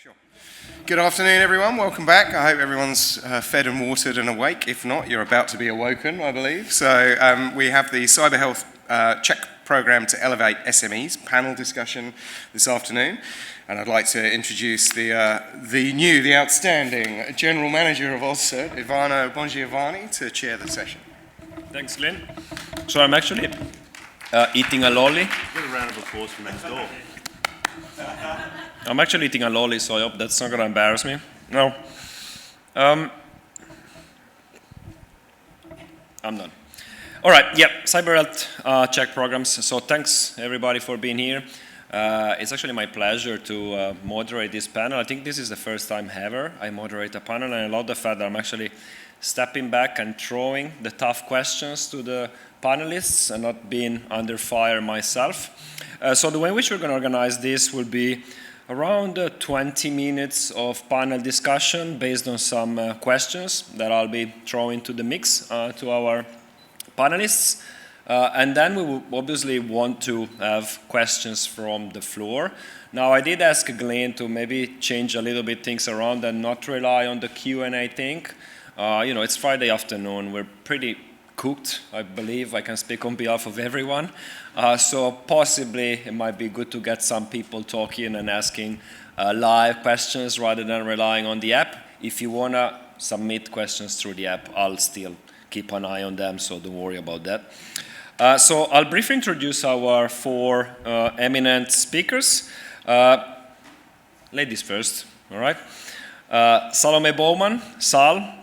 Sure. Good afternoon, everyone. Welcome back. I hope everyone's fed and watered and awake. If not, you're about to be awoken, I believe. So we have the Cyber Health Check Programme to Elevate SMEs panel discussion this afternoon. And I'd like to introduce the outstanding General Manager of AUSCERT, Ivano Bongiovanni, to chair the session. Thanks, Glenn. So I'm actually eating a lolly. Get a round of applause from next door. I'm actually eating a lolly, so I hope that's not going to embarrass me. No. I'm done. All right, Cyber Health Check programs. So thanks, everybody, for being here. It's actually my pleasure to moderate this panel. I think this is the first time ever I moderate a panel, and I love the fact that I'm actually stepping back and throwing the tough questions to the panelists and not being under fire myself. So the way in which we're going to organize this will be around 20 minutes of panel discussion based on some questions that I'll be throwing to the mix to our panelists. And then we will obviously want to have questions from the floor. Now, I did ask Glenn to maybe change a little bit things around and not rely on the Q&A thing. It's Friday afternoon. We're pretty cooked, I believe. I can speak on behalf of everyone. So possibly it might be good to get some people talking and asking live questions rather than relying on the app. If you want to submit questions through the app, I'll still keep an eye on them, so don't worry about that. So I'll briefly introduce our four eminent speakers. Ladies first, all right? Salome Bowman, Sal.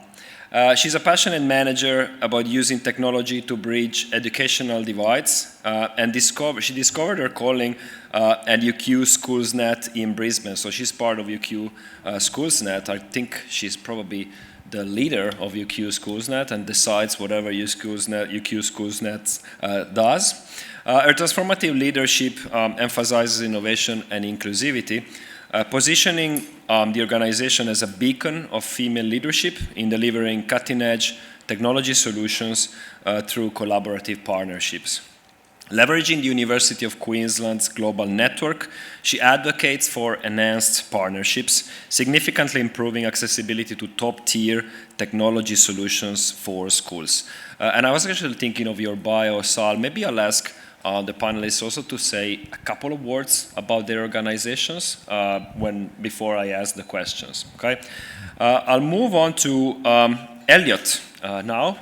She's a passionate manager about using technology to bridge educational divides, and she discovered her calling at UQ SchoolsNet in Brisbane. So she's part of UQ SchoolsNet. I think she's probably the leader of UQ SchoolsNet and decides whatever UQ SchoolsNet does. Her transformative leadership emphasizes innovation and inclusivity, positioning the organization as a beacon of female leadership in delivering cutting-edge technology solutions through collaborative partnerships. Leveraging the University of Queensland's global network, she advocates for enhanced partnerships, significantly improving accessibility to top-tier technology solutions for schools. And I was actually thinking of your bio, Sal. Maybe I'll ask the panelists also to say a couple of words about their organizations before I ask the questions. Okay, I'll move on to Elliot now.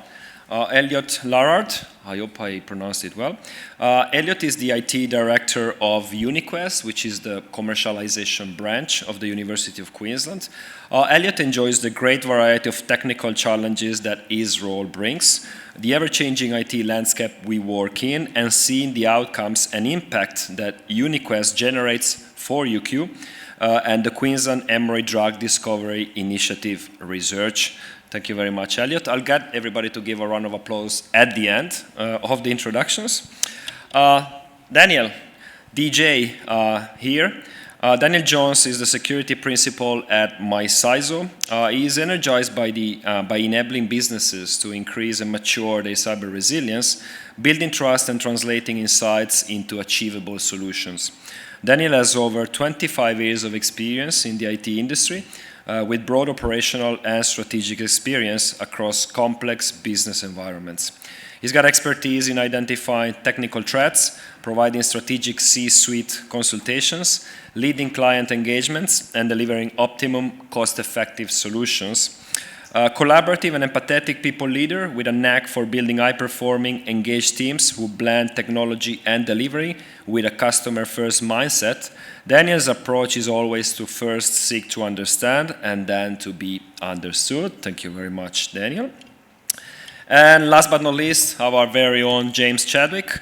Elliot Larard, I hope I pronounced it well. Elliot is the IT director of UniQuest, which is the commercialization branch of the University of Queensland. Elliot enjoys the great variety of technical challenges that his role brings, the ever-changing IT landscape we work in, and seeing the outcomes and impact that UniQuest generates for UQ and the Queensland Emery Drug Discovery Initiative research. Thank you very much, Elliot. I'll get everybody to give a round of applause at the end of the introductions. Daniel, DJ here. Daniel Jones is the security principal at MyCISO. He is energized by enabling businesses to increase and mature their cyber resilience, building trust and translating insights into achievable solutions. Daniel has over 25 years of experience in the IT industry, with broad operational and strategic experience across complex business environments. He's got expertise in identifying technical threats, providing strategic C-suite consultations, leading client engagements, and delivering optimum cost-effective solutions. Collaborative and empathetic people leader with a knack for building high-performing, engaged teams who blend technology and delivery with a customer-first mindset. Daniel's approach is always to first seek to understand and then to be understood. Thank you very much, Daniel. And last but not least, our very own James Chadwick.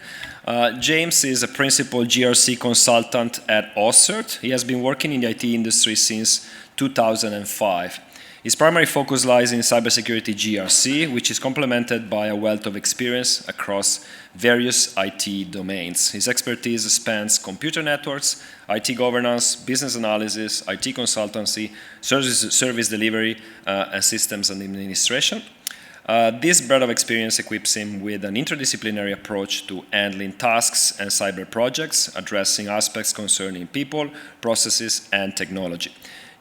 James is a principal GRC consultant at AUSCERT. He has been working in the IT industry since 2005. His primary focus lies in cybersecurity GRC, which is complemented by a wealth of experience across various IT domains. His expertise spans computer networks, IT governance, business analysis, IT consultancy, service delivery, and systems and administration. This breadth of experience equips him with an interdisciplinary approach to handling tasks and cyber projects, addressing aspects concerning people, processes, and technology.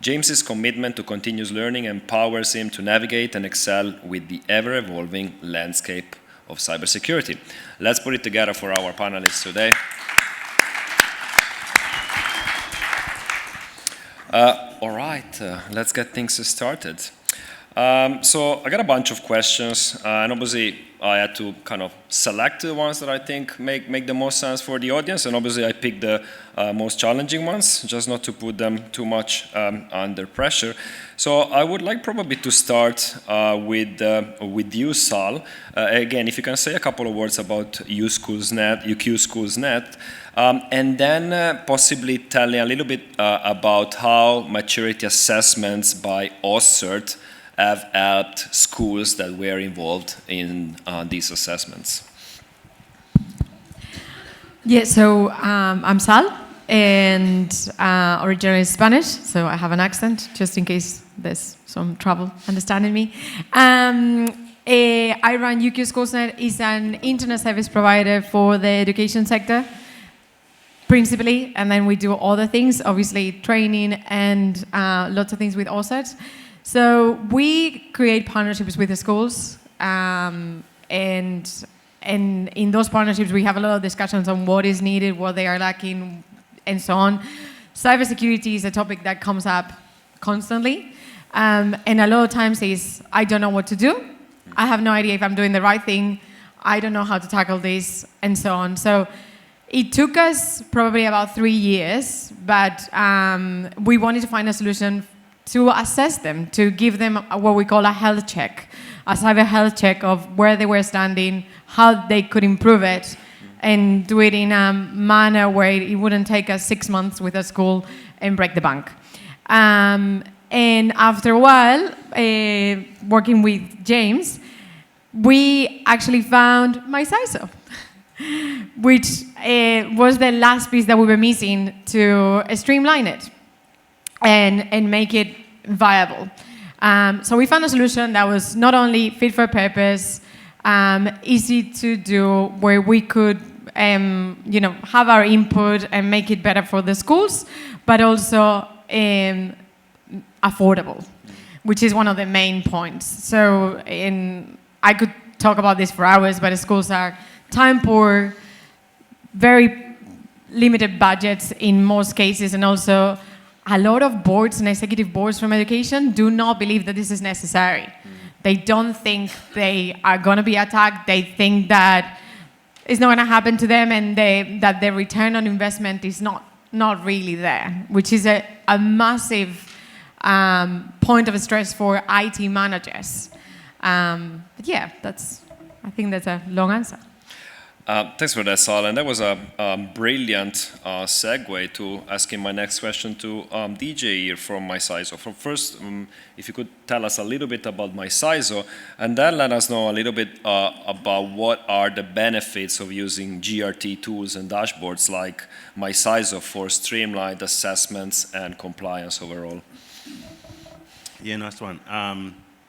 James's commitment to continuous learning empowers him to navigate and excel with the ever-evolving landscape of cybersecurity. Let's put it together for our panelists today. All right, let's get things started. So I got a bunch of questions, and obviously I had to kind of select the ones that I think make the most sense for the audience, and obviously I picked the most challenging ones, just not to put them too much under pressure. So I would like probably to start with you, Sal. Again, if you can say a couple of words about UQ-Schools.net, and then possibly telling a little bit about how maturity assessments by AUSCERT have helped schools that were involved in these assessments. Yeah, so I'm Sal, and originally Spanish, so I have an accent, just in case there's some trouble understanding me. I run UQ-Schools.net, is an internet service provider for the education sector, principally, and then we do other things, obviously training and lots of things with AUSCERT. So we create partnerships with the schools, and in those partnerships we have a lot of discussions on what is needed, what they are lacking, and so on. Cybersecurity is a topic that comes up constantly, and a lot of times is, I don't know what to do, I have no idea if I'm doing the right thing, I don't know how to tackle this, and so on. So it took us probably about 3 years, but we wanted to find a solution to assess them, to give them what we call a health check, a cyber health check of where they were standing, how they could improve it, and do it in a manner where it wouldn't take us 6 months with a school and break the bank. And after a while, working with James, we actually found my CISO, which was the last piece that we were missing to streamline it and make it viable. So we found a solution that was not only fit for purpose, easy to do, where we could have our input and make it better for the schools, but also affordable, which is one of the main points. So I could talk about this for hours, but the schools are time poor, very limited budgets in most cases, and also a lot of boards and executive boards from education do not believe that this is necessary. They don't think they are going to be attacked. They think that it's not going to happen to them, and that the return on investment is not really there, which is a massive point of stress for IT managers. But yeah, I think that's a long answer. Thanks for that, Sal. And that was a brilliant segue to asking my next question to DJ here from my CISO. First, if you could tell us a little bit about my CISO, and then let us know a little bit about what are the benefits of using GRT tools and dashboards like my CISO for streamlined assessments and compliance overall. Yeah, nice one.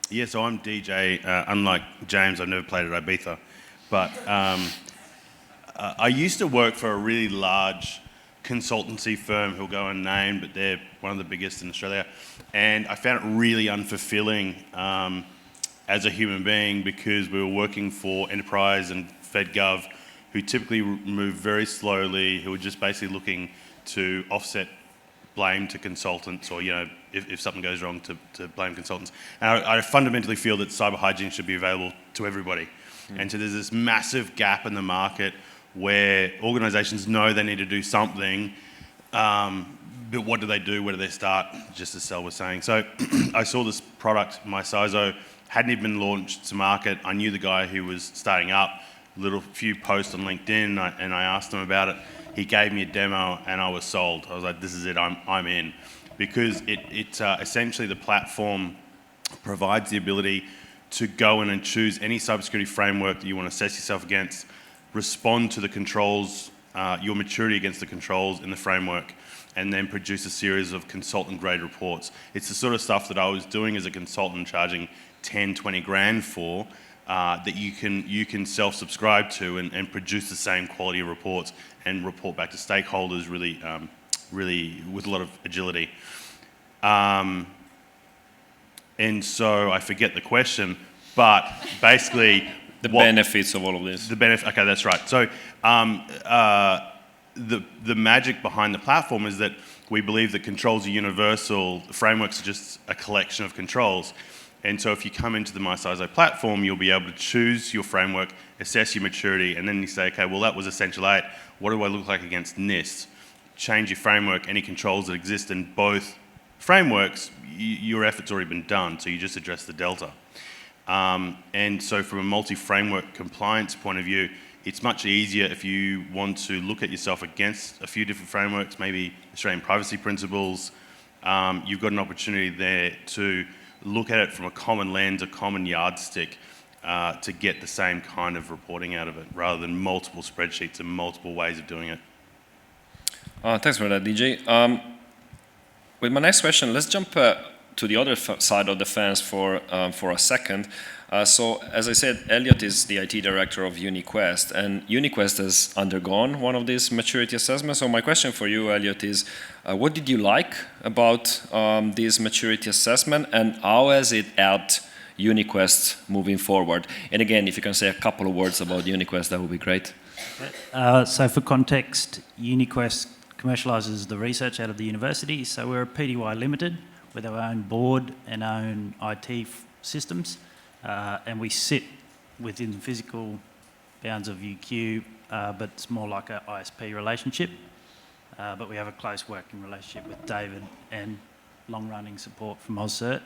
Yeah, so I'm DJ. Unlike James, I've never played at Ibiza, but I used to work for a really large consultancy firm who'll go unnamed, but they're one of the biggest in Australia. And I found it really unfulfilling as a human being, because we were working for enterprise and FedGov, who typically move very slowly, who are just basically looking to offset blame to consultants, or if something goes wrong, to blame consultants. And I fundamentally feel that cyber hygiene should be available to everybody. And so there's this massive gap in the market where organisations know they need to do something, but what do they do? Where do they start? Just as Sal was saying. So I saw this product, my CISO, hadn't even been launched to market. I knew the guy who was starting up, few posts on LinkedIn, and I asked him about it. He gave me a demo, and I was sold. I was like, this is it, I'm in. Because it essentially, the platform provides the ability to go in and choose any cybersecurity framework that you want to assess yourself against, respond to the controls, your maturity against the controls in the framework, and then produce a series of consultant-grade reports. It's the sort of stuff that I was doing as a consultant, charging 10, 20 grand for, that you can self-subscribe to and produce the same quality of reports and report back to stakeholders really with a lot of agility. And so I forget the question, but basically... The benefits of all of this. The benefit. Okay, that's right. So the magic behind the platform is that we believe that controls are universal. Frameworks are just a collection of controls. And so if you come into the MySISO platform, you'll be able to choose your framework, assess your maturity, and then you say, okay, well, that was Essential 8. What do I look like against NIST? Change your framework, any controls that exist in both frameworks, your effort's already been done, so you just address the delta. And so from a multi-framework compliance point of view, it's much easier if you want to look at yourself against a few different frameworks, maybe Australian privacy principles. You've got an opportunity there to look at it from a common lens, a common yardstick, to get the same kind of reporting out of it, rather than multiple spreadsheets and multiple ways of doing it. Thanks for that, DJ. With my next question, let's jump to the other side of the fence for a second. So, as I said, Elliot is the IT director of UniQuest, and UniQuest has undergone one of these maturity assessments. So my question for you, Elliot, is what did you like about this maturity assessment, and how has it helped UniQuest moving forward? And again, if you can say a couple of words about UniQuest, that would be great. So for context, UniQuest commercialises the research out of the university, so we're a PDY limited with our own board and own IT systems, and we sit within the physical bounds of UQ, but it's more like an ISP relationship, but we have a close working relationship with David and long-running support from AUSCERT.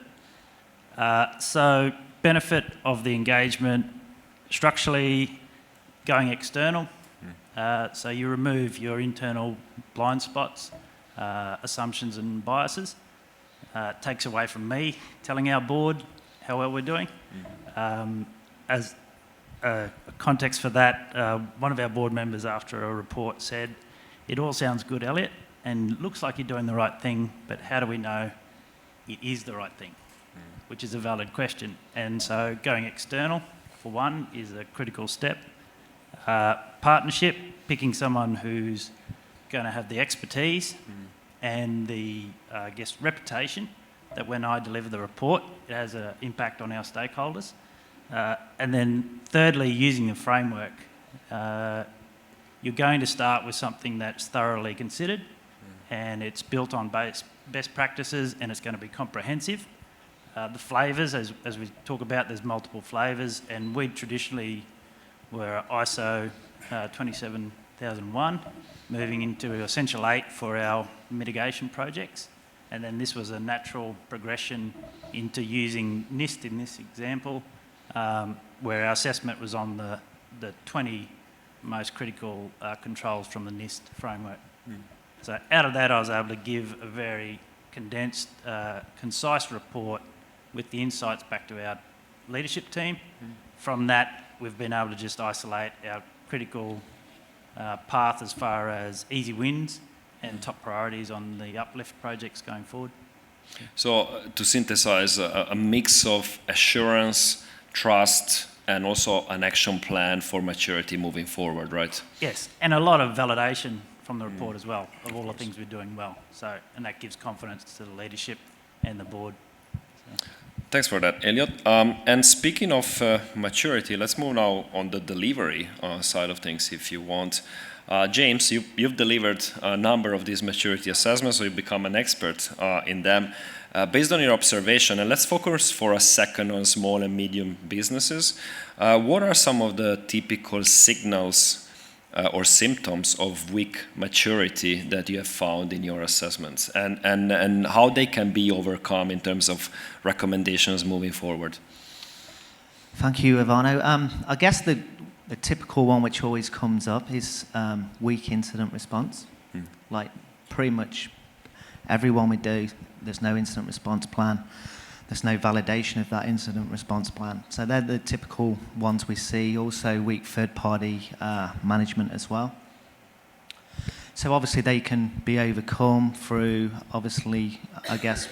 So benefit of the engagement, structurally going external, so you remove your internal blind spots, assumptions and biases. Takes away from me telling our board how well we're doing. As a context for that, one of our board members after a report said, "It all sounds good, Elliot, and looks like you're doing the right thing, but how do we know it is the right thing?" Which is a valid question. And so going external, for one, is a critical step. Partnership, picking someone who's going to have the expertise and the, I guess, reputation that when I deliver the report, it has an impact on our stakeholders. And then thirdly, using the framework. You're going to start with something that's thoroughly considered, and it's built on best practices, and it's going to be comprehensive. The flavours, as we talk about, there's multiple flavours, and we traditionally were ISO 27001, moving into Essential 8 for our mitigation projects. And then this was a natural progression into using NIST in this example, where our assessment was on the 20 most critical controls from the NIST framework. So out of that, I was able to give a very condensed, concise report with the insights back to our leadership team. From that, we've been able to just isolate our critical path as far as easy wins and top priorities on the uplift projects going forward. So to synthesize, a mix of assurance, trust, and also an action plan for maturity moving forward, right? Yes, and a lot of validation from the report as well, of all the things we're doing well. So, and that gives confidence to the leadership and the board. So. Thanks for that, Elliot. And speaking of maturity, let's move now on the delivery side of things, if you want. James, you've delivered a number of these maturity assessments, so you've become an expert in them. Based on your observation, and let's focus for a second on small and medium businesses, what are some of the typical signals or symptoms of weak maturity that you have found in your assessments, and how they can be overcome in terms of recommendations moving forward? Thank you, Ivano. I guess the typical one which always comes up is weak incident response. Like pretty much everyone we do, there's no incident response plan. There's no validation of that incident response plan. So they're the typical ones we see. Also weak third-party management as well. So obviously they can be overcome through, obviously, I guess,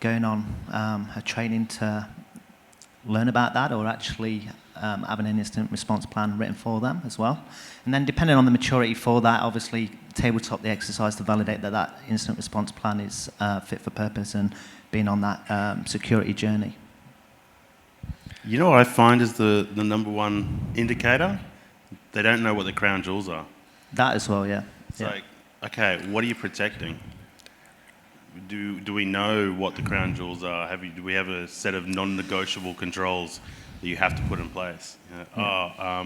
going on a training to learn about that, or actually having an incident response plan written for them as well. And then depending on the maturity for that, obviously tabletop the exercise to validate that that incident response plan is fit for purpose and being on that security journey. You know what I find is the number one indicator? They don't know what the crown jewels are. That as well, yeah. It's like, okay, what are you protecting? Do we know what the crown jewels are? Do we have a set of non-negotiable controls that you have to put in place? Yeah,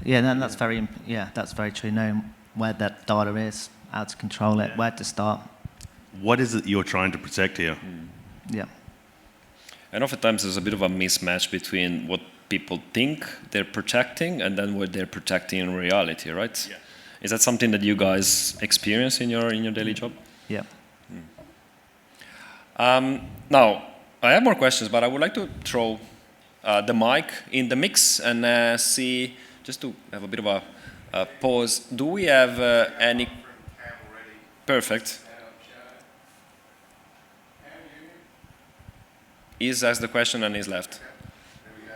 then that's very true. Knowing where that data is, how to control it, where to start. What is it you're trying to protect here? Yeah. And oftentimes there's a bit of a mismatch between what people think they're protecting and then what they're protecting in reality, right? Yeah. Is that something that you guys experience in your daily job? Yeah. Now, I have more questions, but I would like to throw the mic in the mix and see, just to have a bit of a pause. Do we have any? Perfect. He's asked the question and he's left. There we go.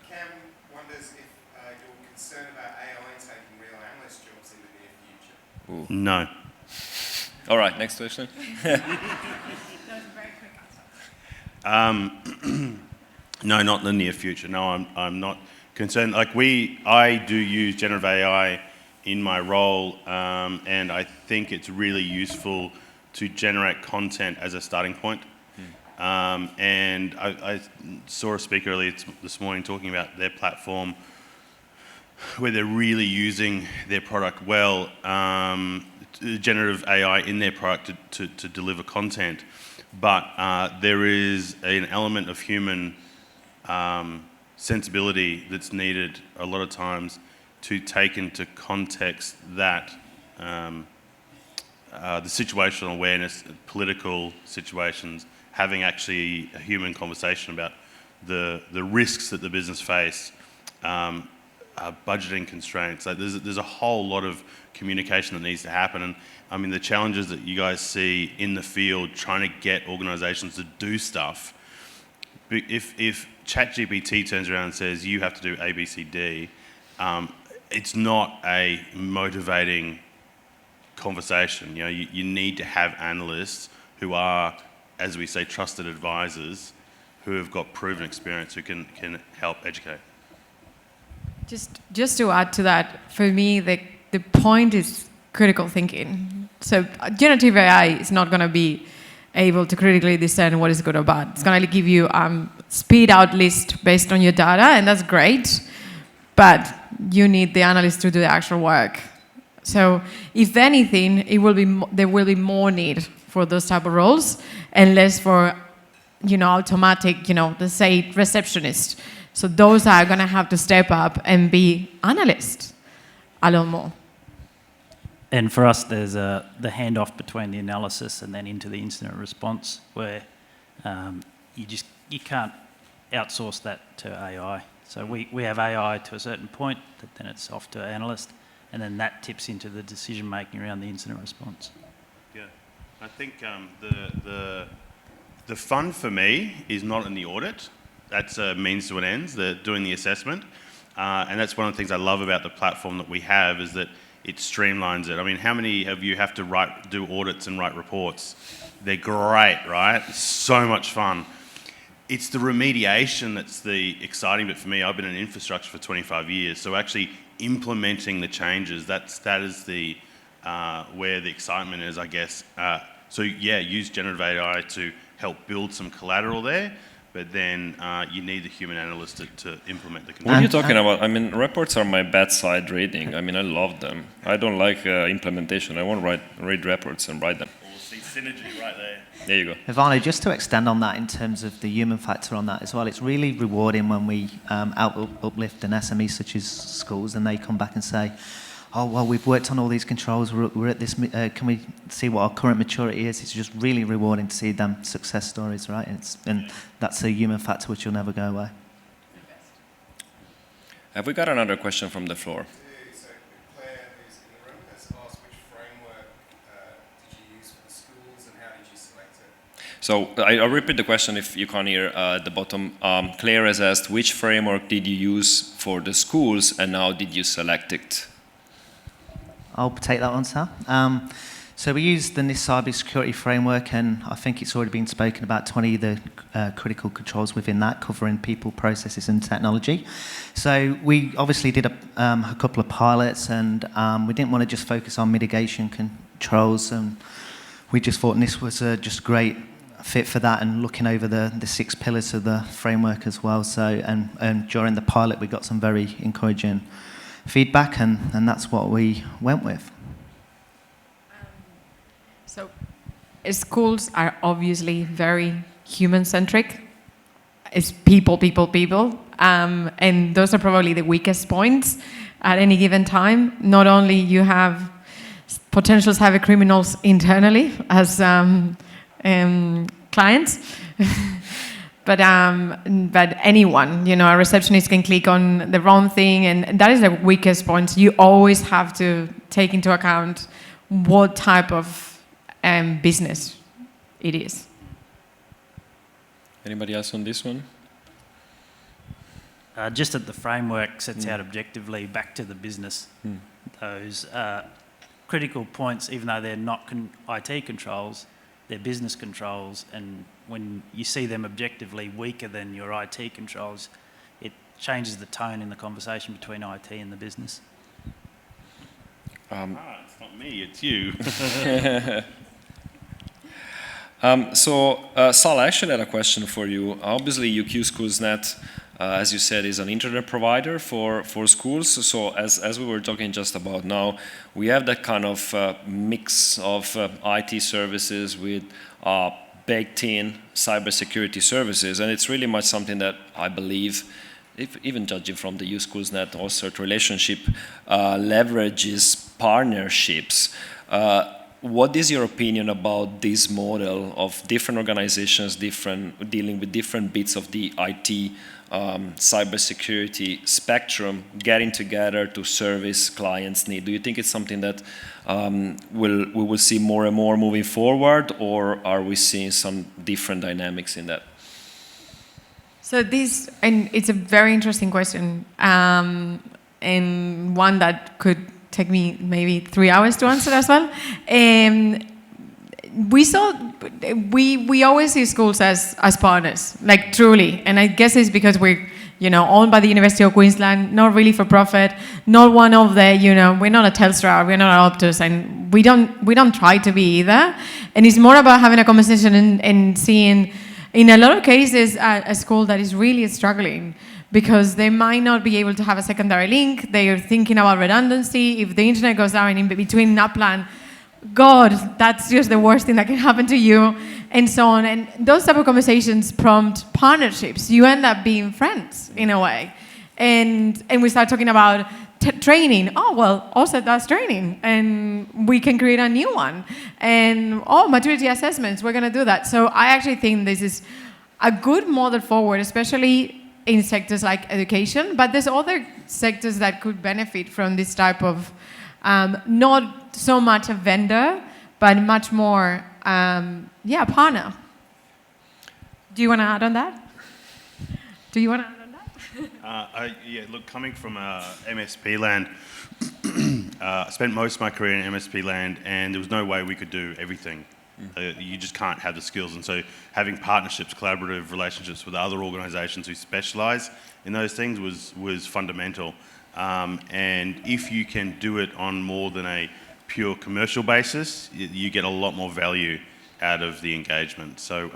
Cam wonders if you're concerned about AI taking real analyst jobs in the near future. Ooh. No. All right, next question. No, not in the near future. No, I'm not concerned. Like I do use generative AI in my role, and I think it's really useful to generate content as a starting point. And I saw a speaker earlier this morning talking about their platform where they're really using their product well, generative AI in their product to deliver content. But there is an element of human sensibility that's needed a lot of times to take into context that the situational awareness, political situations, having actually a human conversation about the risks that the business face, budgeting constraints. Like there's a whole lot of communication that needs to happen. And I mean, the challenges that you guys see in the field trying to get organizations to do stuff, if ChatGPT turns around and says, you have to do A, B, C, D, it's not a motivating conversation. You know, you need to have analysts who are, as we say, trusted advisors who have got proven experience who can help educate. Just to add to that, for me, the point is critical thinking. So generative AI is not going to be able to critically discern what is good or bad. It's going to give you speed out list based on your data, and that's great, but you need the analyst to do the actual work. So if anything, there will be more need for those type of roles and less for, automatic, let's say receptionist. So those are going to have to step up and be analysts a lot more. And for us, there's the handoff between the analysis and then into the incident response, where you can't outsource that to AI. So we have AI to a certain point, but then it's off to an analyst, and then that tips into the decision making around the incident response. Yeah, I think the fun for me is not in the audit. That's a means to an end, doing the assessment. And that's one of the things I love about the platform that we have, is that it streamlines it. I mean, how many of you have to do audits and write reports? They're great, right? It's so much fun. It's the remediation that's the exciting bit for me. I've been in infrastructure for 25 years, so actually implementing the changes, that is the where the excitement is, I guess. So yeah, use generative AI to help build some collateral there, but then you need the human analyst to implement the control. What are you talking about? I mean, reports are my bedside reading. I mean, I love them. I don't like implementation. I want to read reports and write them. We'll see synergy right there. There you go. Ivano, just to extend on that in terms of the human factor on that as well, it's really rewarding when we uplift an SME such as schools and they come back and say, oh, well, we've worked on all these controls, we're at this, can we see what our current maturity is? It's just really rewarding to see them success stories, right? And that's a human factor which will never go away. Have we got another question from the floor? So Claire, who's in the room, has asked which framework did you use for the schools and how did you select it? So I'll repeat the question if you can't hear at the bottom. Claire has asked, which framework did you use for the schools and how did you select it? I'll take that one, Sal. So we used the NIST cybersecurity framework, and I think it's already been spoken about 20 of the critical controls within that, covering people, processes, and technology. So we obviously did a couple of pilots, and we didn't want to just focus on mitigation controls, and we just thought NIST was just a great fit for that, and looking over the 6 pillars of the framework as well. So, and during the pilot, we got some very encouraging feedback, and that's what we went with. So, schools are obviously very human-centric. It's people, people, people. And those are probably the weakest points at any given time. Not only you have potential cyber criminals internally as clients, but anyone, a receptionist can click on the wrong thing, and that is the weakest point. You always have to take into account what type of business it is. Anybody else on this one? Just that the framework sets out objectively back to the business those critical points, even though they're not IT controls, they're business controls, and when you see them objectively weaker than your IT controls, it changes the tone in the conversation between IT and the business. It's not me, it's you. Sal, I actually had a question for you. Obviously, UQ SchoolsNet, as you said, is an internet provider for schools. So as we were talking just about now, we have that kind of mix of IT services with baked-in cybersecurity services, and it's really much something that I believe, even judging from the USchools.net AUSCERT relationship, leverages partnerships. What is your opinion about this model of different organizations, dealing with different bits of the IT cybersecurity spectrum, getting together to service clients' need? Do you think it's something that we will see more and more moving forward, or are we seeing some different dynamics in that? So and it's a very interesting question, and one that could take me maybe 3 hours to answer as well. We always see schools as partners, like truly, and I guess it's because we're owned by the University of Queensland, not really for profit, not one of the we're not a Telstra, we're not an Optus, and we don't try to be either. And it's more about having a conversation and seeing, in a lot of cases, a school that is really struggling because they might not be able to have a secondary link. They are thinking about redundancy. If the internet goes down in between that plan, God, that's just the worst thing that can happen to you, and so on. And those type of conversations prompt partnerships. You end up being friends in a way. And we start talking about training. Oh, well, also does training, and we can create a new one. And maturity assessments, we're going to do that. So I actually think this is a good model forward, especially in sectors like education. But there's other sectors that could benefit from this type of, not so much a vendor, but much more, partner. Do you want to add on that? Look, coming from MSP land, I spent most of my career in MSP land, and there was no way we could do everything. You just can't have the skills, and so having partnerships, collaborative relationships with other organisations who specialise in those things was fundamental. And if you can do it on more than a pure commercial basis, you get a lot more value out of the engagement. So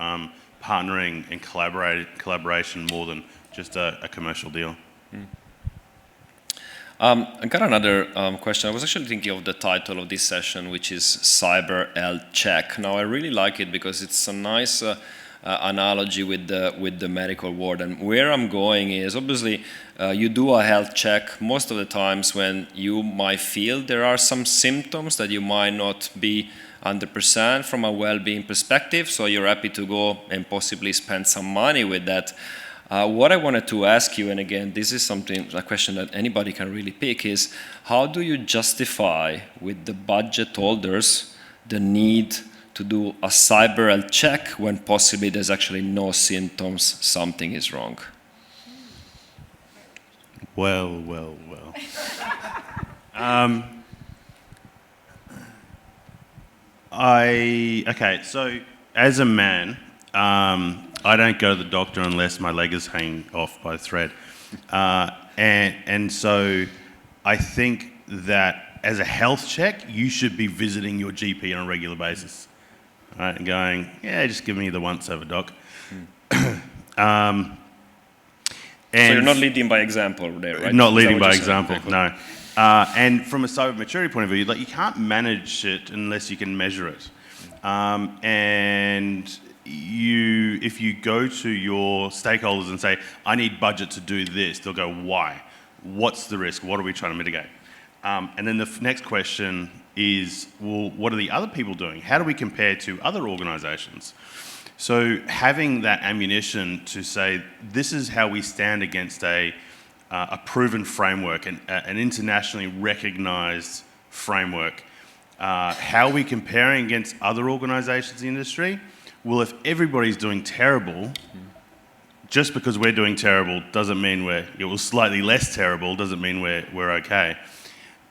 partnering and collaboration more than just a commercial deal. I got another question. I was actually thinking of the title of this session, which is Cyber Health Check. Now, I really like it because it's a nice analogy with the medical world. And where I'm going is, obviously, you do a health check most of the times when you might feel there are some symptoms that you might not be 100% from a well-being perspective, so you're happy to go and possibly spend some money with that. What I wanted to ask you, and again, this is a question that anybody can really pick, is how do you justify with the budget holders the need to do a cyber health check when possibly there's actually no symptoms, something is wrong? Well. Okay, so as a man, I don't go to the doctor unless my leg is hanging off by a thread. And so I think that as a health check, you should be visiting your GP on a regular basis. Right, and going, yeah, just give me the once over, doc. So you're not leading by example there, right? Not Is that leading what by you're saying? example, Okay, no. And from a cyber maturity point of view, like, you can't manage it unless you can measure it. And if you go to your stakeholders and say, I need budget to do this, they'll go, why? What's the risk? What are we trying to mitigate? And then the next question is, well, what are the other people doing? How do we compare to other organisations? So having that ammunition to say, this is how we stand against a proven framework, an internationally recognised framework. How are we comparing against other organisations in the industry? Well, if everybody's doing terrible, just because we're doing terrible doesn't mean we're slightly less terrible, doesn't mean we're okay.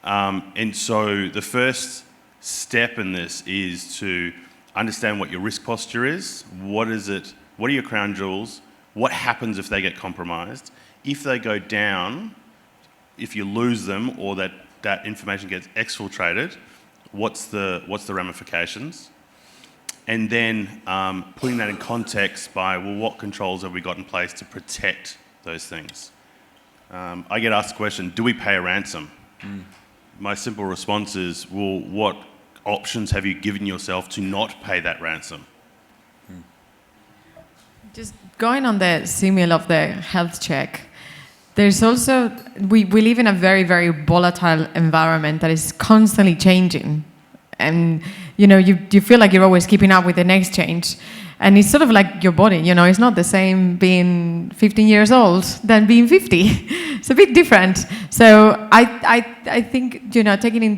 And so the first step in this is to understand what your risk posture is. What is it? What are your crown jewels? What happens if they get compromised? If they go down, if you lose them or that information gets exfiltrated, what's the ramifications? And then putting that in context by, well, what controls have we got in place to protect those things? I get asked the question, do we pay a ransom? My simple response is, well, what options have you given yourself to not pay that ransom? Just going on the simile of the health check, there's also, we live in a very, very volatile environment that is constantly changing. And, you feel like you're always keeping up with the next change. And it's sort of like your body, it's not the same being 15 years old than being 50. It's a bit different. So I think, taking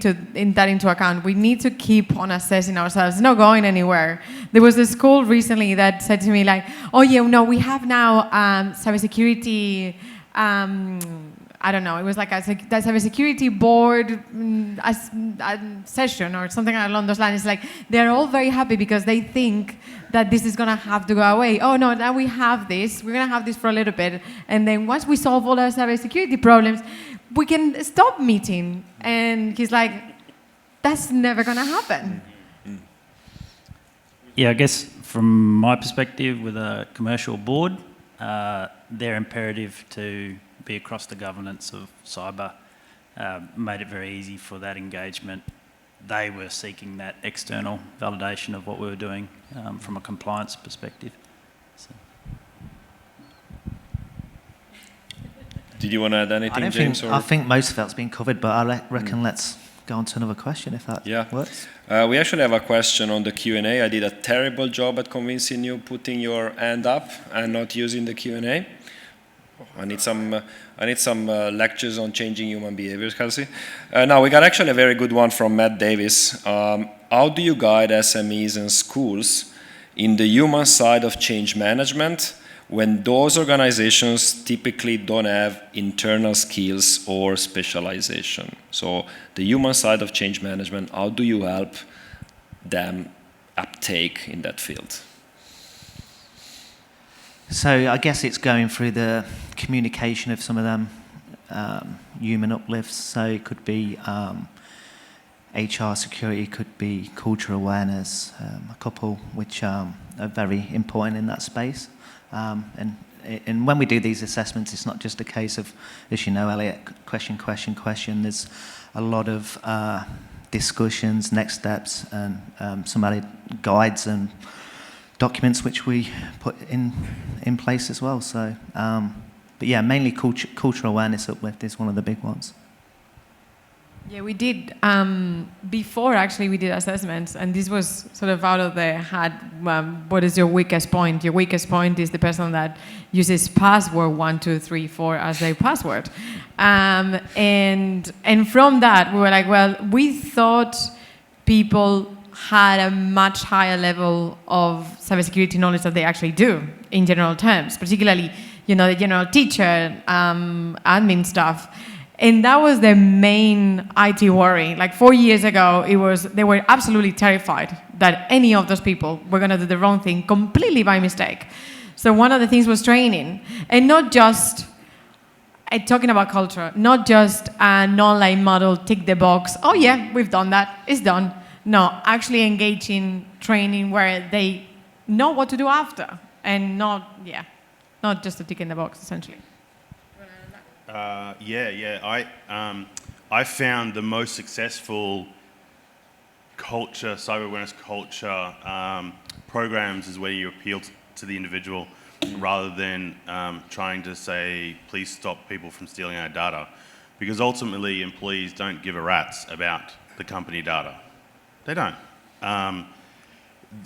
that into account, we need to keep on assessing ourselves, not going anywhere. There was a school recently that said to me like, oh yeah, no, we have now cybersecurity, I don't know, it was like a cybersecurity board session or something along those lines. It's like they're all very happy because they think that this is going to have to go away. Oh no, now we have this. We're going to have this for a little bit. And then once we solve all our cybersecurity problems, we can stop meeting. And he's like, that's never going to happen. Yeah, I guess from my perspective with a commercial board, their imperative to be across the governance of cyber made it very easy for that engagement. They were seeking that external validation of what we were doing from a compliance perspective. So. Did you want to add anything, James? I think most of that's been covered, but I reckon let's go on to another question if that works. We actually have a question on the Q&A. I did a terrible job at convincing you putting your hand up and not using the Q&A. I need some lectures on changing human behaviors, Kelsey. Now, we got actually a very good one from Matt Davis. How do you guide SMEs and schools in the human side of change management when those organizations typically don't have internal skills or specialization? So the human side of change management, how do you help them uptake in that field? So I guess it's going through the communication of some of them human uplifts. So it could be HR security, could be cultural awareness, a couple which are very important in that space. And when we do these assessments, it's not just a case of, as you know, Elliot, question. There's a lot of discussions, next steps, and some added guides and documents which we put in place as well. So, but yeah, mainly cultural awareness uplift is one of the big ones. Yeah, we did, before actually we did assessments, and this was sort of out of the hat, what is your weakest point? Your weakest point is the person that uses password 1234 as their password. And from that, we were like, well, we thought people had a much higher level of cybersecurity knowledge than they actually do in general terms, particularly, the general teacher, admin stuff. And that was the main IT worry. Like 4 years ago, they were absolutely terrified that any of those people were going to do the wrong thing completely by mistake. So one of the things was training, and not just talking about culture, not just an online model, tick the box, oh yeah, we've done that, it's done. No, actually engaging training where they know what to do after, and not just a tick in the box, essentially. I found the most successful cyber awareness culture programs is where you appeal to the individual rather than trying to say, please stop people from stealing our data. Because ultimately, employees don't give a rat's about the company data. They don't.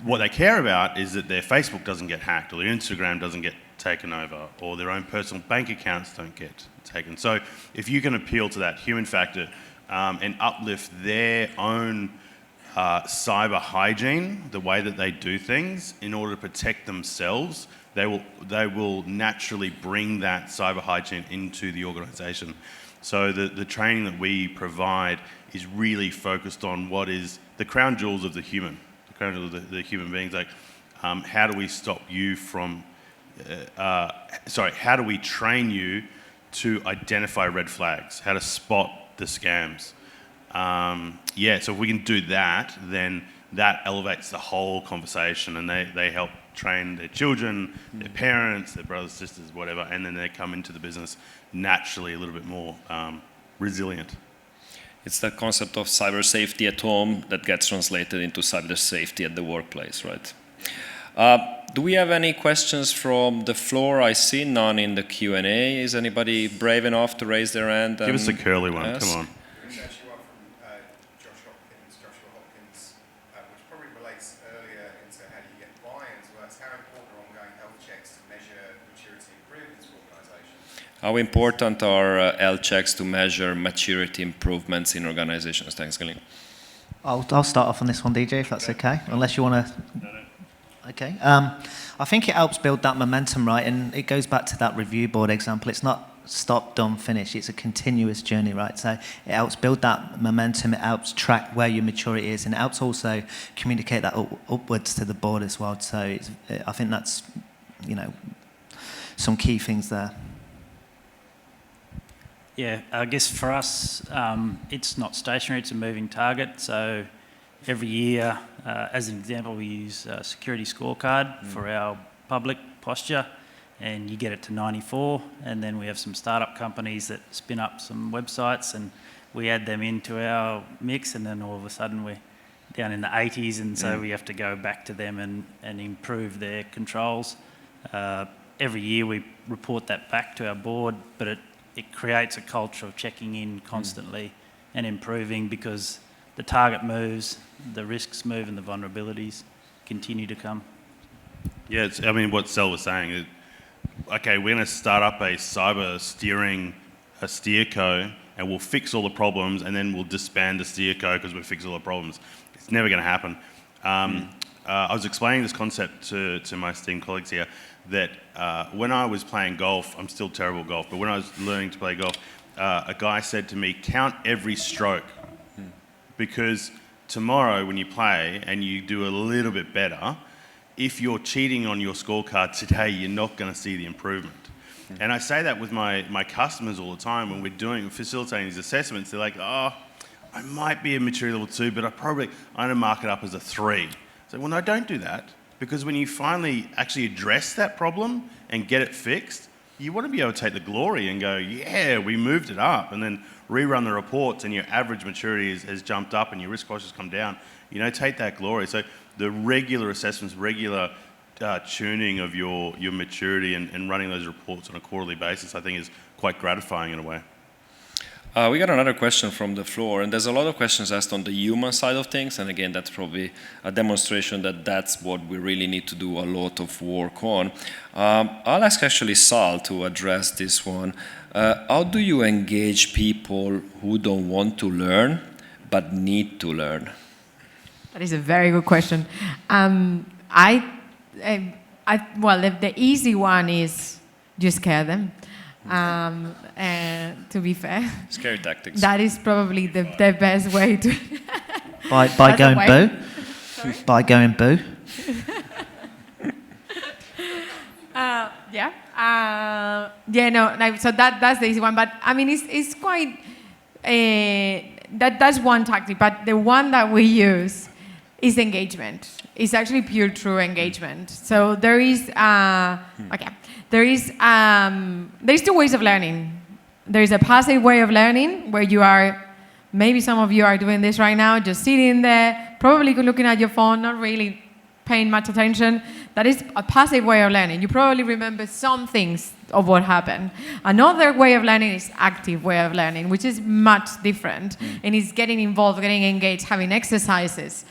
What they care about is that their Facebook doesn't get hacked, or their Instagram doesn't get taken over, or their own personal bank accounts don't get taken. So if you can appeal to that human factor and uplift their own cyber hygiene, the way that they do things in order to protect themselves, they will naturally bring that cyber hygiene into the organisation. So the training that we provide is really focused on what is the crown jewels of the human, the human beings. Like, how do we stop you from? How do we train you to identify red flags? How to spot the scams? So if we can do that, then that elevates the whole conversation, and they help train their children, their parents, their brothers, sisters, whatever, and then they come into the business naturally a little bit more resilient. It's the concept of cyber safety at home that gets translated into cyber safety at the workplace, right? Do we have any questions from the floor? I see none in the Q&A. Is anybody brave enough to raise their hand? Give us a curly one, ask? come on. There's actually one from Joshua Hopkins, which probably relates earlier into how do you get buy-in to us. How important are ongoing health checks to measure maturity improvements for organisations? How important are health checks to measure maturity improvements in organizations? Thanks, Gillian. I'll start off on this one, DJ, if that's okay. Unless you want to... No. Okay. I think it helps build that momentum, right? And it goes back to that review board example. It's not stop, done, finish. It's a continuous journey, right? So it helps build that momentum. It helps track where your maturity is, and it helps also communicate that upwards to the board as well. So I think that's, some key things there. Yeah, I guess for us, it's not stationary, it's a moving target. So every year, as an example, we use a security scorecard for our public posture, and you get it to 94, and then we have some startup companies that spin up some websites, and we add them into our mix, and then all of a sudden we're down in the 80s, and so we have to go back to them and improve their controls. Every year we report that back to our board, but it creates a culture of checking in constantly and improving, because the target moves, the risks move, and the vulnerabilities continue to come. Yeah, what Sel was saying is, okay, we're going to start up a cyber steerco, and we'll fix all the problems, and then we'll disband the steerco because we've fixed all the problems. It's never going to happen. I was explaining this concept to my esteemed colleagues here, that when I was playing golf, I'm still terrible at golf, but when I was learning to play golf, a guy said to me, count every stroke. Because tomorrow when you play and you do a little bit better, if you're cheating on your scorecard today, you're not going to see the improvement. And I say that with my customers all the time when we're facilitating these assessments. They're like, oh, I might be a maturity level 2, but I'm going to mark it up as a 3. So, well, no, don't do that. Because when you finally actually address that problem and get it fixed, you want to be able to take the glory and go, yeah, we moved it up, and then rerun the reports and your average maturity has jumped up and your risk posture has come down. Take that glory. So the regular assessments, regular tuning of your maturity and running those reports on a quarterly basis, I think is quite gratifying in a way. We got another question from the floor, and there's a lot of questions asked on the human side of things, and again, that's probably a demonstration that that's what we really need to do a lot of work on. I'll ask actually Sal to address this one. How do you engage people who don't want to learn but need to learn? That is a very good question. The easy one is you scare them. To be fair, Scary tactics. that is probably the best way to. By That's a going way. boo? By going boo? So that's the easy one. But I mean, it's quite. That's one tactic. But the one that we use is engagement. It's actually pure true engagement. So there is. There's two ways of learning. There's a passive way of learning where you are. Maybe some of you are doing this right now, just sitting there, probably looking at your phone, not really paying much attention. That is a passive way of learning. You probably remember some things of what happened. Another way of learning is active way of learning, which is much different, and it's getting involved, getting engaged, having exercises,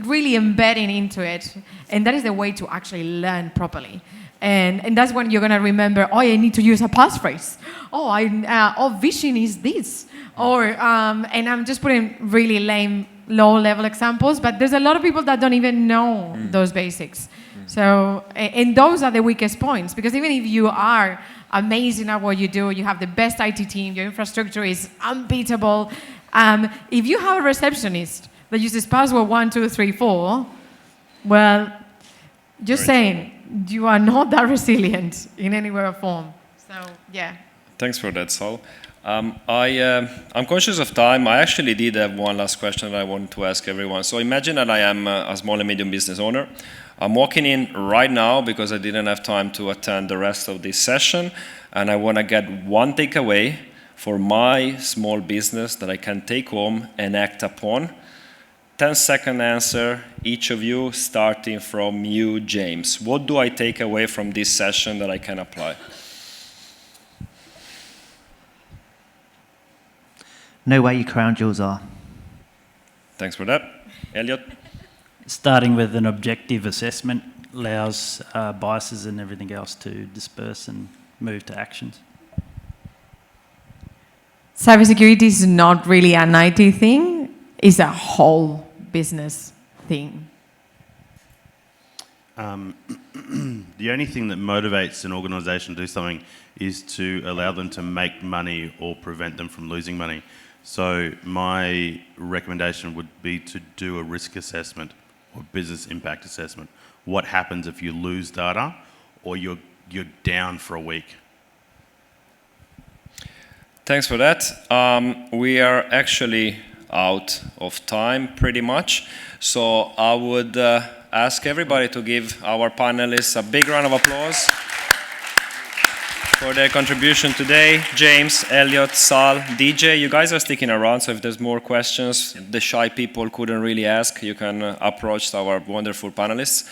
really embedding into it, and that is the way to actually learn properly. And that's when you're gonna remember. Oh, I need to use a passphrase. Vision is this. And I'm just putting really lame, low-level examples. But there's a lot of people that don't even know those basics. So, and those are the weakest points. Because even if you are amazing at what you do, you have the best IT team, your infrastructure is unbeatable. If you have a receptionist that uses password 1, 2, 3, 4, well, just saying. You are not that resilient in any way or form. So, yeah. Thanks for that, Sal. I'm conscious of time. I actually did have one last question that I wanted to ask everyone. So imagine that I am a small and medium business owner. I'm walking in right now because I didn't have time to attend the rest of this session, and I want to get one takeaway for my small business that I can take home and act upon. 10-second answer, each of you, starting from you, James. What do I take away from this session that I can apply? Know where your crown jewels are. Thanks for that. Elliot? Starting with an objective assessment allows biases and everything else to disperse and move to actions. Cybersecurity is not really an IT thing. It's a whole business thing. The only thing that motivates an organisation to do something is to allow them to make money or prevent them from losing money. So my recommendation would be to do a risk assessment or business impact assessment. What happens if you lose data or you're down for a week? Thanks for that. We are actually out of time pretty much. So I would ask everybody to give our panelists a big round of applause for their contribution today. James, Elliot, Sal, DJ, you guys are sticking around, so if there's more questions the shy people couldn't really ask, you can approach our wonderful panelists.